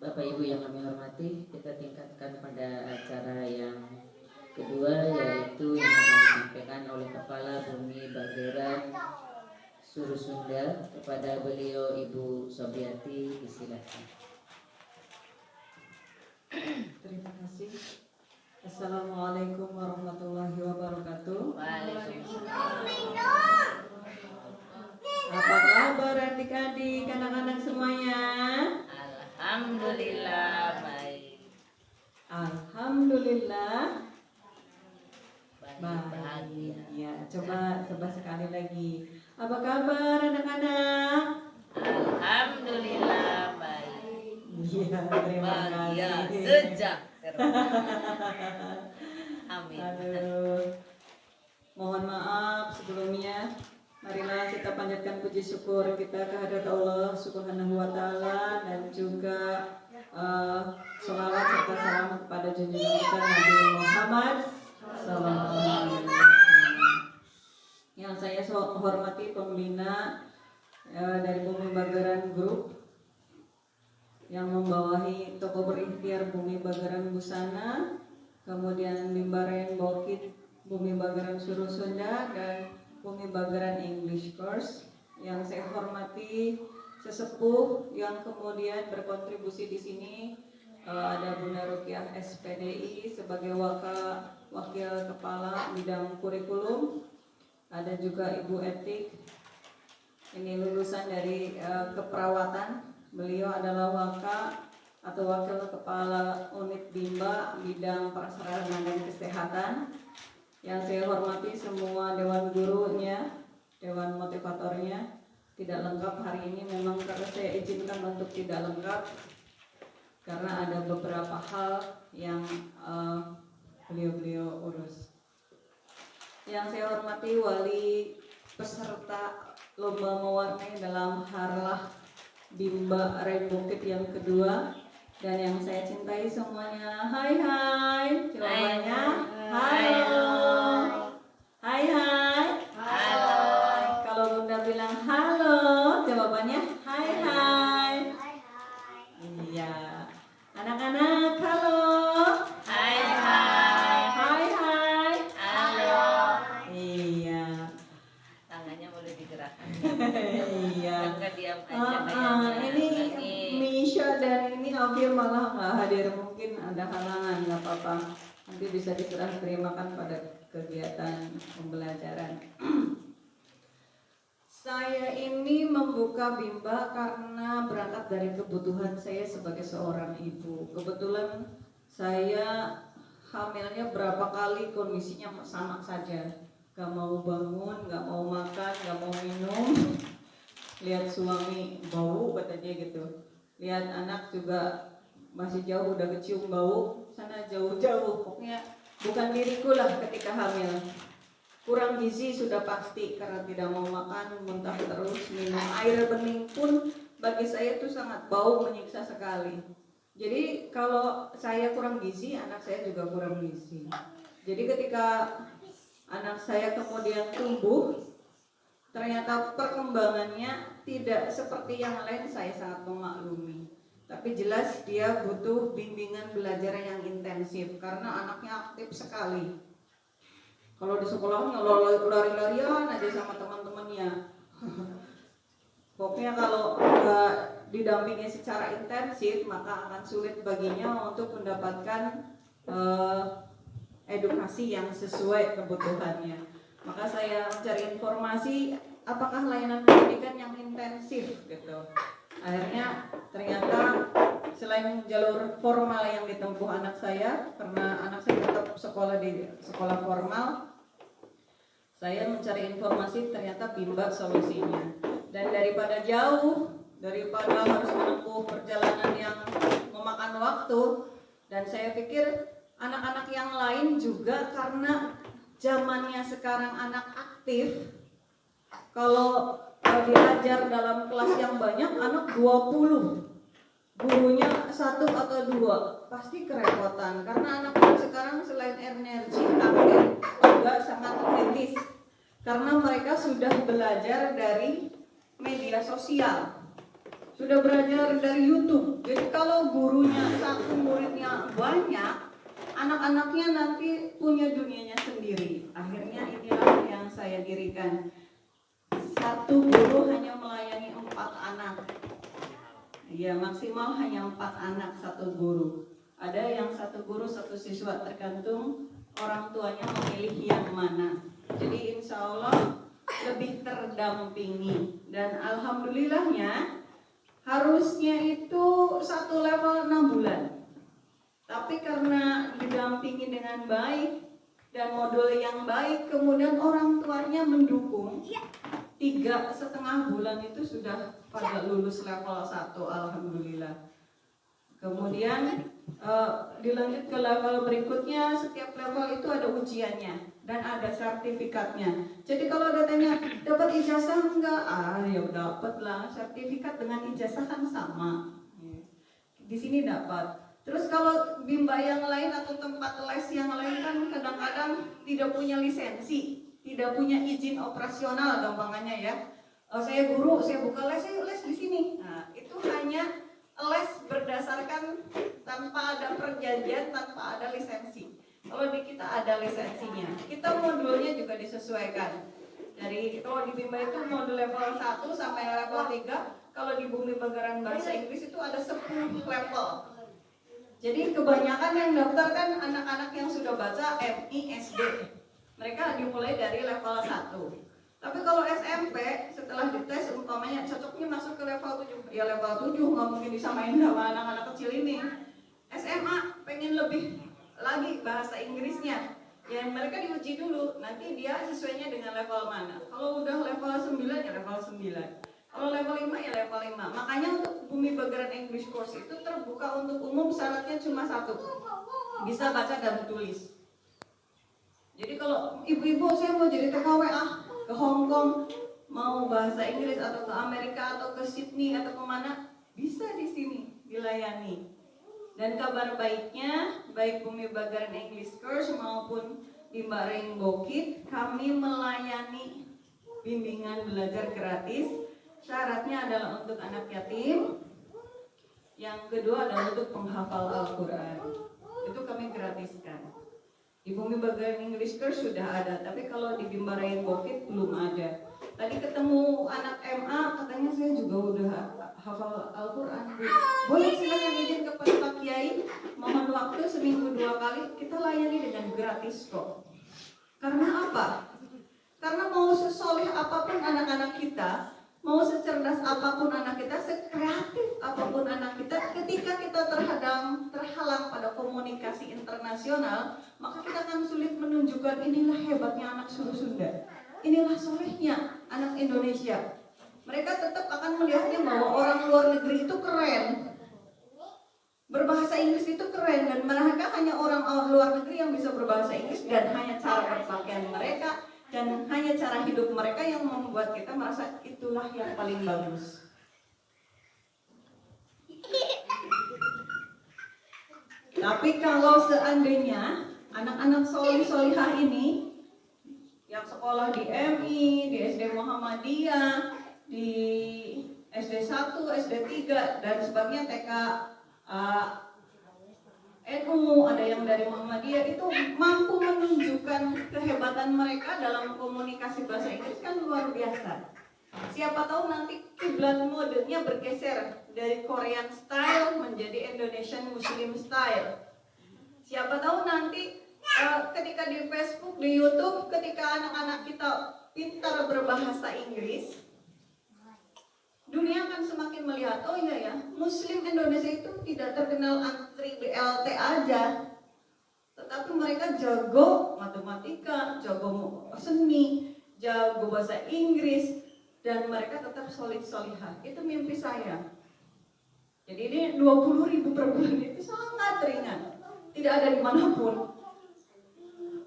Bapak Ibu yang kami hormati, kita tingkatkan pada acara yang kedua, yaitu yang akan disampaikan oleh Kepala Bumi Bageran Surusunda. Kepada beliau Ibu Sobiati, disilakan. Terima kasih. Assalamualaikum warahmatullahi wabarakatuh. Apa kabar adik-adik, anak-anak semuanya? Alhamdulillah baik. Alhamdulillah Bahagia. Ya, coba sekali lagi. Apa kabar anak-anak? Alhamdulillah baik. Iya, terima Bahagia kasih. sejak. Amin. Aduh, mohon maaf sebelumnya. Marilah kita panjatkan puji syukur kita kehadirat Allah Subhanahu wa Ta'ala, dan juga selawat serta salam kepada junjungan kita Nabi Muhammad Sallallahu Alaihi Wasallam. Yang saya hormati pembina dari Bumi Bageran Group yang membawahi toko berikhtiar Bumi Bageran Busana, kemudian Limbaren Bokit Bumi Bageran Surusunda, dan Bumi Bageran English Course. Yang saya hormati sesepuh yang kemudian berkontribusi di sini, ada Bunda Rukiah SPDI sebagai wakil kepala bidang kurikulum, ada juga Ibu Etik, ini lulusan dari keperawatan. Beliau adalah wakil kepala unit Bimba bidang prasarana dan kesehatan. Yang saya hormati semua dewan gurunya, dewan motivatornya. Tidak lengkap hari ini memang karena saya izinkan untuk tidak lengkap karena ada beberapa hal yang beliau urus. Yang saya hormati wali peserta lomba mewarnai dalam Harlah Bimba Rainbow Kit yang kedua, dan yang saya cintai semuanya. Hai jawabannya halo. Hai. Kalau Bunda bilang halo, jawabannya hai. Iya. Anak-anak halo. Hai. Halo. Iya. Tangannya boleh digerakkan. Iya. Jangan diam aja. Ini Misha dan ini Afir malah nggak hadir, mungkin ada halangan, nggak apa-apa. Nanti bisa diserah terimakan pada kegiatan pembelajaran. Saya ini membuka Bimba karena berangkat dari kebutuhan saya sebagai seorang ibu. Kebetulan saya hamilnya berapa kali kondisinya sama saja. Gak mau bangun, gak mau makan, gak mau minum. Lihat suami bau katanya gitu. Lihat anak juga masih jauh udah kecium bau, sana jauh-jauh. Pokoknya bukan diriku lah ketika hamil. Kurang gizi sudah pasti karena tidak mau makan, muntah terus, minum air bening pun bagi saya itu sangat bau, menyiksa sekali. Jadi kalau saya kurang gizi, anak saya juga kurang gizi. Jadi ketika anak saya kemudian tumbuh, ternyata perkembangannya tidak seperti yang lain, saya sangat memaklumi. Tapi jelas dia butuh bimbingan belajar yang intensif karena anaknya aktif sekali. Kalau di sekolahnya lari-larian aja sama teman-temannya. Pokoknya kalau nggak didampingi secara intensif, maka akan sulit baginya untuk mendapatkan edukasi yang sesuai kebutuhannya. Maka saya mencari informasi apakah layanan pendidikan yang intensif gitu. Akhirnya ternyata selain jalur formal yang ditempuh anak saya, karena anak saya tetap sekolah di sekolah formal, saya mencari informasi ternyata Bimba solusinya. Dan daripada jauh, daripada harus menempuh perjalanan yang memakan waktu, dan saya pikir anak-anak yang lain juga karena zamannya sekarang anak aktif, kalau diajar dalam kelas yang banyak, anak 20, gurunya 1 atau 2, pasti kerepotan. Karena anak-anak sekarang selain energi aktif, juga sangat kritis. Karena mereka sudah belajar dari media sosial. sudah belajar dari YouTube. Jadi kalau gurunya satu, muridnya banyak, anak-anaknya nanti punya dunianya sendiri. Akhirnya inilah yang saya dirikan. Satu guru hanya melayani 4 anak. Ya, maksimal hanya 4 anak satu guru. Ada yang satu guru satu siswa, tergantung orang tuanya memilih yang mana. Jadi insya Allah lebih terdampingi. Dan alhamdulillahnya harusnya itu satu level 6 bulan. Tapi karena didampingi dengan baik dan modul yang baik, kemudian orang tuanya mendukung, 3,5 bulan itu sudah pada lulus level 1, alhamdulillah. Kemudian dilanjut ke level berikutnya. Setiap level itu ada ujiannya dan ada sertifikatnya. Jadi kalau ada tanya dapat ijazah enggak? Ya dapat lah, sertifikat dengan ijazah kan sama. Di sini dapat. Terus kalau bimba yang lain atau tempat les yang lain kan kadang-kadang tidak punya lisensi, tidak punya izin operasional gampangannya ya. Saya guru, saya buka les, saya les di sini. Nah, itu hanya les berdasarkan tanpa ada perjanjian, tanpa ada lisensi. Kalau di kita ada lisensinya. Kita modulnya juga disesuaikan. Dari kalau di Bimba itu modul level 1 sampai level 3, kalau di Bumi Bagaran Bahasa Inggris itu ada 10 level. Jadi kebanyakan yang daftar kan anak-anak yang sudah baca MI, SD. Mereka dimulai dari level 1. Tapi kalau SMP setelah dites umpamanya cocoknya masuk ke level 7. Ya level 7 nggak mungkin disamain sama anak-anak kecil ini. SMA pengen lebih lagi bahasa Inggrisnya. Ya mereka diuji dulu, nanti dia sesuainya dengan level mana. Kalau udah level 9 ya level 9. Kalau level 5 ya level 5. Makanya untuk Bumi Bagaran English Course itu terbuka untuk umum, syaratnya cuma 1. Bisa baca dan tulis. Jadi kalau ibu-ibu saya mau jadi TKW ke Hong Kong, mau bahasa Inggris atau ke Amerika atau ke Sydney atau kemana, bisa di sini dilayani. Dan kabar baiknya, baik Bumi Bagaran English Course maupun Bimba Rainbow Kid, kami melayani bimbingan belajar gratis. Syaratnya adalah untuk anak yatim. Yang kedua adalah untuk penghafal Al-Quran. Itu kami gratiskan. Di Bumi Bagaran English Course sudah ada, tapi kalau di Bimba Rainbow Kid belum ada. Tadi ketemu anak MA, katanya saya juga udah hafal Al-Quran. Boleh silakan izin kepada Pak Kiai, mohon waktu seminggu 2 kali, kita layani dengan gratis kok. Karena apa? Karena mau sesoleh apapun anak-anak kita, mau secerdas apapun anak kita, sekreatif apapun anak kita, ketika kita terhalang pada komunikasi internasional, maka kita akan sulit menunjukkan inilah hebatnya anak suku Sunda, inilah solehnya anak Indonesia. Mereka tetap akan melihatnya bahwa orang luar negeri itu keren, berbahasa Inggris itu keren, dan mereka hanya orang luar negeri yang bisa berbahasa Inggris, dan hanya cara berpakaian mereka dan hanya cara hidup mereka yang membuat kita merasa itulah yang paling bagus. Tapi kalau seandainya anak-anak solihah ini yang sekolah di MI, di SD Muhammadiyah, di SD 1, SD 3 dan sebagainya, TK NU, ada yang dari Muhammadiyah, itu mampu menunjukkan kehebatan mereka dalam komunikasi bahasa Inggris kan luar biasa. Siapa tahu nanti kiblat modenya bergeser dari Korean style menjadi Indonesian Muslim style. Siapa tahu nanti ketika di Facebook, di YouTube, ketika anak-anak kita pintar berbahasa Inggris, dunia akan semakin melihat, oh iya ya, Muslim Indonesia itu tidak terkenal antri BLT aja, tetapi mereka jago matematika, jago seni, jago bahasa Inggris, dan mereka tetap solihah. Itu mimpi saya. Jadi ini 20.000 per bulan itu sangat ringan, tidak ada dimanapun.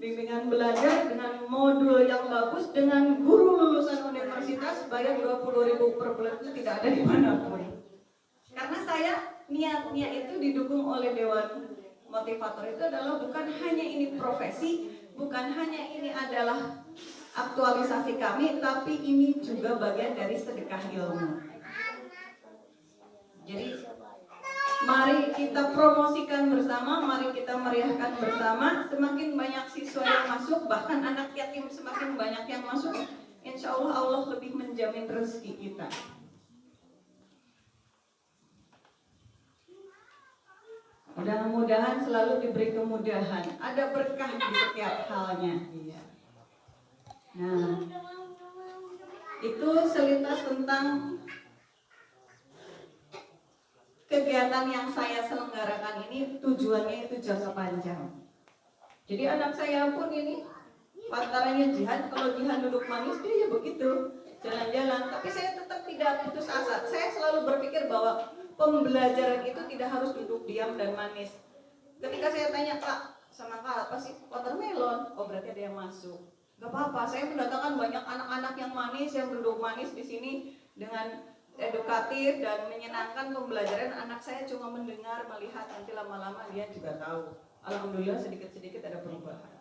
Bimbingan belajar dengan modul yang bagus, dengan guru lulusan universitas, bayar 20.000 per bulan itu tidak ada dimanapun. Karena saya niatnya itu didukung oleh Dewan Motivator, itu adalah bukan hanya ini profesi, bukan hanya ini adalah aktualisasi kami, tapi ini juga bagian dari sedekah ilmu. Jadi mari kita promosikan bersama, mari kita meriahkan bersama. Semakin banyak siswa yang masuk, bahkan anak yatim semakin banyak yang masuk, insya Allah Allah lebih menjamin rezeki kita. Mudah-mudahan selalu diberi kemudahan, ada berkah di setiap halnya. Iya. Nah, itu selintas tentang kegiatan yang saya selenggarakan ini. Tujuannya itu jangka panjang. Jadi anak saya pun ini pantarannya jihad, kalau jihad duduk manis dia ya begitu, jalan-jalan. Tapi saya tetap tidak putus asa. Saya selalu berpikir bahwa pembelajaran itu tidak harus duduk diam dan manis. Ketika saya tanya, Kak, sama Kak, apa sih watermelon? Oh, berarti ada yang masuk. Gak apa-apa, saya mendatangkan banyak anak-anak yang manis, yang duduk manis di sini dengan edukatif dan menyenangkan pembelajaran. Anak saya cuma mendengar, melihat, nanti lama-lama dia juga tahu. Alhamdulillah sedikit-sedikit ada perubahan.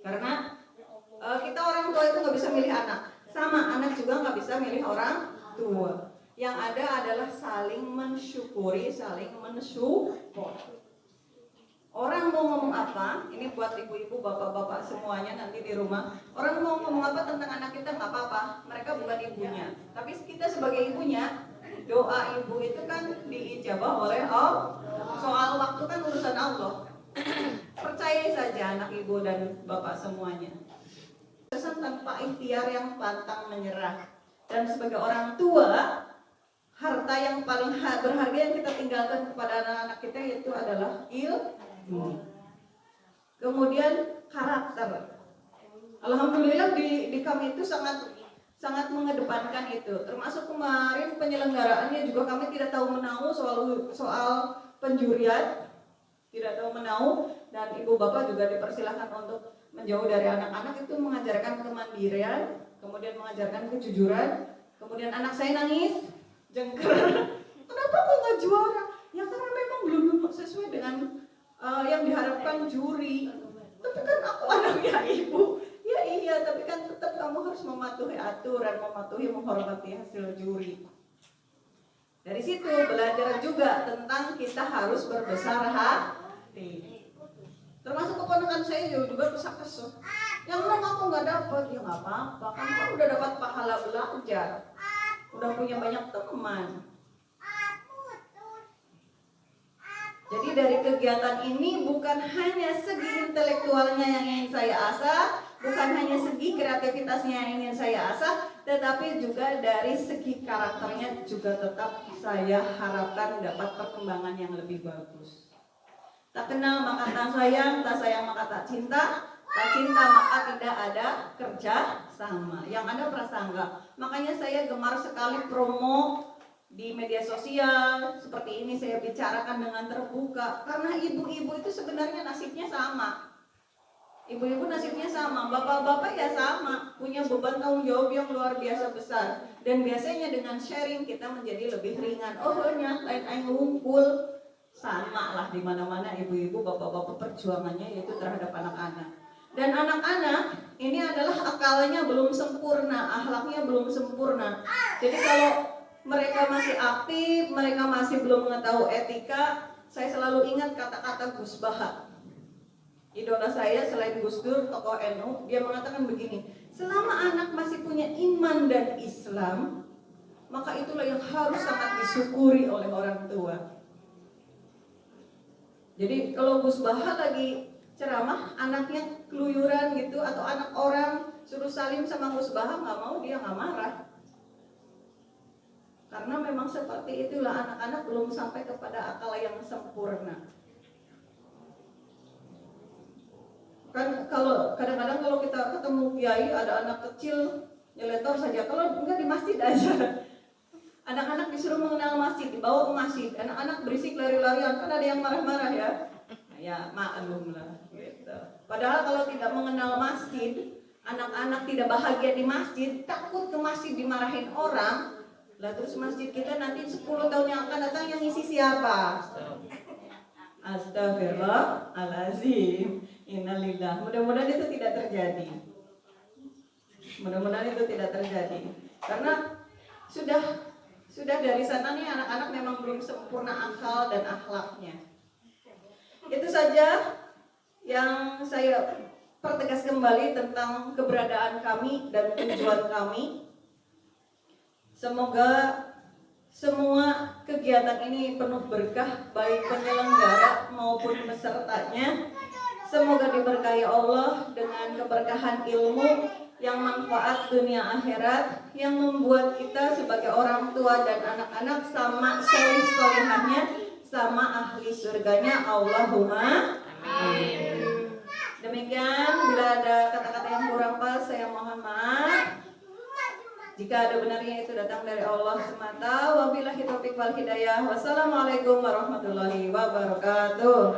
Karena kita orang tua itu nggak bisa milih anak, sama anak juga nggak bisa milih orang tua. Yang ada adalah saling mensyukuri, saling mensupport. Orang mau ngomong apa, ini buat ibu-ibu, bapak-bapak semuanya nanti di rumah. Orang mau ngomong apa tentang anak kita nggak apa-apa, mereka bukan ibunya. Tapi kita sebagai ibunya, doa ibu itu kan diijabah oleh Allah. Soal waktu kan urusan Allah. Percaya saja anak ibu dan bapak semuanya. Kesan tanpa ikhtiar yang pantang menyerah. Dan sebagai orang tua, harta yang paling berharga yang kita tinggalkan kepada anak-anak kita itu adalah ilmu. Kemudian karakter. Alhamdulillah di kami itu sangat mengedepankan itu. Termasuk kemarin penyelenggaraannya juga kami tidak tahu menahu soal penjurian, tidak tahu menahu, dan ibu bapak juga dipersilahkan untuk menjauh dari anak-anak. Itu mengajarkan kemandirian, kemudian mengajarkan kejujuran. Kemudian anak saya nangis, jengker, kenapa kok nggak juara? Ya karena memang belum sesuai dengan yang diharapkan juri. Tapi kan aku anaknya ibu. Ya iya, tapi kan tetap kamu harus mematuhi aturan, mematuhi, menghormati hasil juri. Dari situ belajar juga tentang kita harus berbesar hati. Termasuk keponakan saya juga kesah-kesah. Yang menang aku nggak dapat, ya nggak apa-apa. Kan kamu udah dapat pahala belajar, udah punya banyak teman. Jadi dari kegiatan ini bukan hanya segi intelektualnya yang ingin saya asah, bukan hanya segi kreativitasnya yang ingin saya asah, tetapi juga dari segi karakternya juga tetap saya harapkan dapat perkembangan yang lebih bagus. Tak kenal maka tak sayang maka tak cinta maka tidak ada kerja sama. Yang ada prasangka. Makanya saya gemar sekali promo di media sosial seperti ini, saya bicarakan dengan terbuka karena ibu-ibu itu sebenarnya nasibnya sama. Ibu-ibu nasibnya sama, bapak-bapak ya sama, punya beban tanggung jawab yang luar biasa besar. Dan biasanya dengan sharing kita menjadi lebih ringan. Oh, lain ngumpul sama lah di mana-mana ibu-ibu, bapak-bapak perjuangannya yaitu terhadap anak-anak. Dan anak-anak ini adalah akalnya belum sempurna, akhlaknya belum sempurna. Jadi kalau mereka masih aktif, mereka masih belum mengetahui etika, saya selalu ingat kata-kata Gus Baha. Idola saya selain Gus Dur, tokoh NU, dia mengatakan begini, selama anak masih punya iman dan Islam, maka itulah yang harus sangat disyukuri oleh orang tua. Jadi kalau Gus Baha lagi ceramah, anaknya keluyuran gitu, atau anak orang suruh salim sama Gus Baha, nggak mau, dia nggak marah. Karena memang seperti itulah, anak-anak belum sampai kepada akal yang sempurna. Kan kalau kadang-kadang kalau kita ketemu kiai, ada anak kecil nyeletor saja, kalau enggak di masjid aja. Anak-anak disuruh mengenal masjid, dibawa ke masjid, anak-anak berisik lari-larian, kan ada yang marah-marah ya. Ya maklum lah gitu. Padahal kalau tidak mengenal masjid, anak-anak tidak bahagia di masjid, takut ke masjid dimarahin orang. Lah terus masjid kita nanti 10 tahun yang akan datang yang isi siapa? Astagfirullahaladzim. Innalillah. Mudah-mudahan itu tidak terjadi. Mudah-mudahan itu tidak terjadi. Karena sudah dari sana nih anak-anak memang belum sempurna akal dan akhlaknya. Itu saja yang saya pertegas kembali tentang keberadaan kami dan tujuan kami. Semoga semua kegiatan ini penuh berkah baik penyelenggara maupun pesertanya. Semoga diberkahi Allah dengan keberkahan ilmu yang manfaat dunia akhirat, yang membuat kita sebagai orang tua dan anak-anak sama soleh-solehannya, sama ahli surganya. Allahumma amin. Demikian, bila ada kata-kata yang kurang pas saya mohon maaf. Jika ada benarnya itu datang dari Allah semata. Wabillahi taufiq wal hidayah. Wassalamualaikum warahmatullahi wabarakatuh.